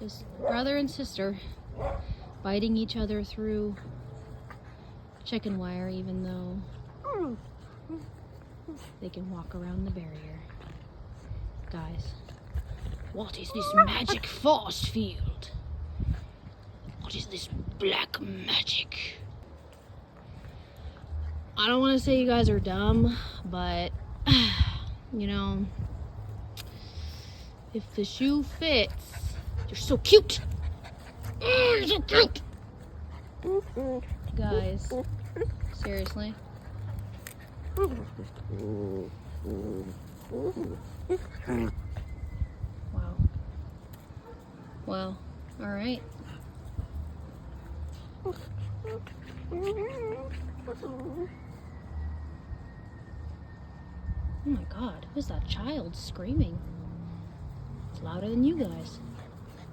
Just brother and sister biting each other through chicken wire, even though they can walk around the barrier. Guys, what is this magic force field? What is this black magic? I don't want to say you guys are dumb, but you know, if the shoe fits, you're so cute. Oh, you're so cute. Guys, seriously. Wow. Well, all right. Oh my God, who's that child screaming? It's louder than you guys.